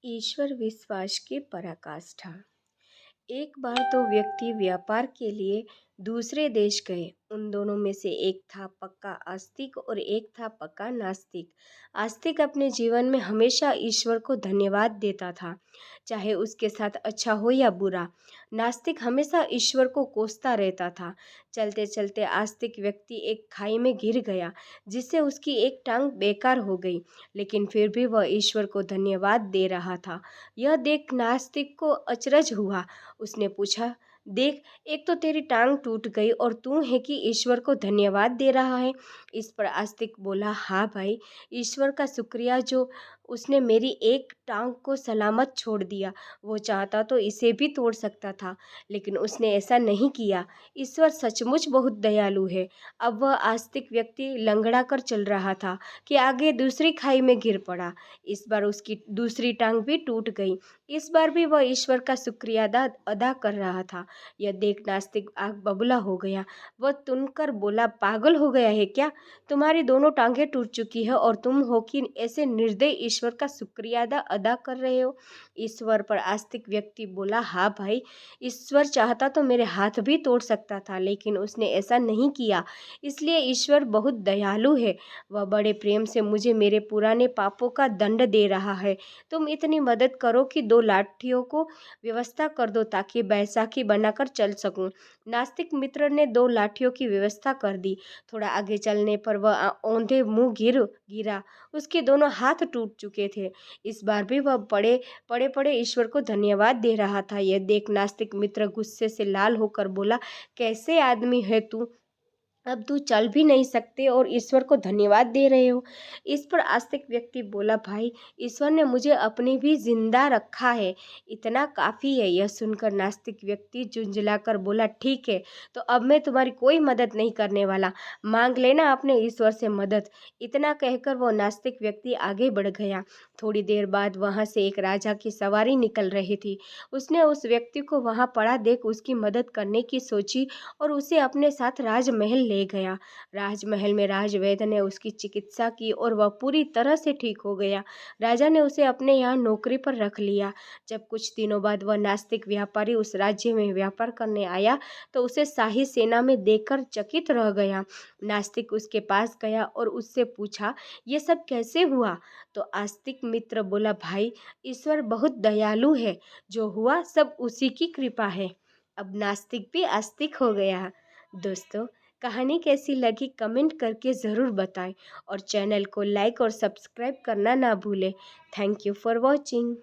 ईश्वर विश्वास की पराकाष्ठा। एक बार तो व्यक्ति व्यापार के लिए दूसरे देश गए। उन दोनों में से एक था पक्का आस्तिक और एक था पक्का नास्तिक। आस्तिक अपने जीवन में हमेशा ईश्वर को धन्यवाद देता था, चाहे उसके साथ अच्छा हो या बुरा। नास्तिक हमेशा ईश्वर को कोसता रहता था। चलते चलते आस्तिक व्यक्ति एक खाई में गिर गया, जिससे उसकी एक टांग बेकार हो गई, लेकिन फिर भी वह ईश्वर को धन्यवाद दे रहा था। यह देख नास्तिक को अचरज हुआ। उसने पूछा, देख, एक तो तेरी टांग टूट गई और तू है कि ईश्वर को धन्यवाद दे रहा है। इस पर आस्तिक बोला, हाँ भाई, ईश्वर का शुक्रिया जो उसने मेरी एक टांग को सलामत छोड़ दिया। वो चाहता तो इसे भी तोड़ सकता था, लेकिन उसने ऐसा नहीं किया। ईश्वर सचमुच बहुत दयालु है। अब वह आस्तिक व्यक्ति लंगड़ा कर चल रहा था कि आगे दूसरी खाई में गिर पड़ा। इस बार उसकी दूसरी टांग भी टूट गई। इस बार भी वह ईश्वर का शुक्रिया अदा अदा कर रहा था। यह देख नास्तिक आग बबूला हो गया। वह तुनकर बोला, पागल हो गया है क्या? तुम्हारी दोनों टांगें टूट चुकी है और तुम हो कि ऐसे निर्दयी ईश्वर का शुक्रिया अदा अदा कर रहे हो। ईश्वर पर आस्तिक व्यक्ति बोला, हाँ भाई, ईश्वर चाहता तो मेरे हाथ भी तोड़ सकता था, लेकिन उसने ऐसा नहीं किया। इसलिए ईश्वर बहुत दयालु है। वह बड़े प्रेम से मुझे मेरे पुराने पापों का दंड दे रहा है। तुम इतनी मदद करो कि दो लाठियों को व्यवस्था कर दो ताकि बैसाखी बनाकर चल सकूं। नास्तिक मित्र ने दो लाठियों की व्यवस्था कर दी। थोड़ा आगे चलने पर वह औंधे मुंह गिरा। उसके दोनों हाथ टूट चुके थे। इस बार भी वह पड़े पड़े पड़े ईश्वर को धन्यवाद दे रहा था। यह देख नास्तिक मित्र गुस्से से लाल होकर बोला, कैसे आदमी है तू? अब तू चल भी नहीं सकते और ईश्वर को धन्यवाद दे रहे हो। इस पर आस्तिक व्यक्ति बोला, भाई, ईश्वर ने मुझे अपने भी जिंदा रखा है, इतना काफ़ी है। यह सुनकर नास्तिक व्यक्ति झुंझलाकर बोला, ठीक है, तो अब मैं तुम्हारी कोई मदद नहीं करने वाला, मांग लेना अपने ईश्वर से मदद। इतना कहकर वो नास्तिक व्यक्ति आगे बढ़ गया। थोड़ी देर बाद वहाँ से एक राजा की सवारी निकल रही थी। उसने उस व्यक्ति को वहाँ पड़ा देख उसकी मदद करने की सोची और उसे अपने साथ राजमहल ले गया। राजमहल में राजवैद्य ने उसकी चिकित्सा की और वह पूरी तरह से ठीक हो गया। राजा ने उसे अपने यहाँ नौकरी पर रख लिया। जब कुछ दिनों बाद वह नास्तिक व्यापारी उस राज्य में व्यापार करने आया तो उसे शाही सेना में देखकर चकित रह गया। नास्तिक उसके पास गया और उससे पूछा, ये सब कैसे हुआ? तो आस्तिक मित्र बोला, भाई, ईश्वर बहुत दयालु है, जो हुआ सब उसी की कृपा है। अब नास्तिक भी आस्तिक हो गया। दोस्तों, कहानी कैसी लगी कमेंट करके ज़रूर बताएं और चैनल को लाइक और सब्सक्राइब करना ना भूलें। Thank you for watching.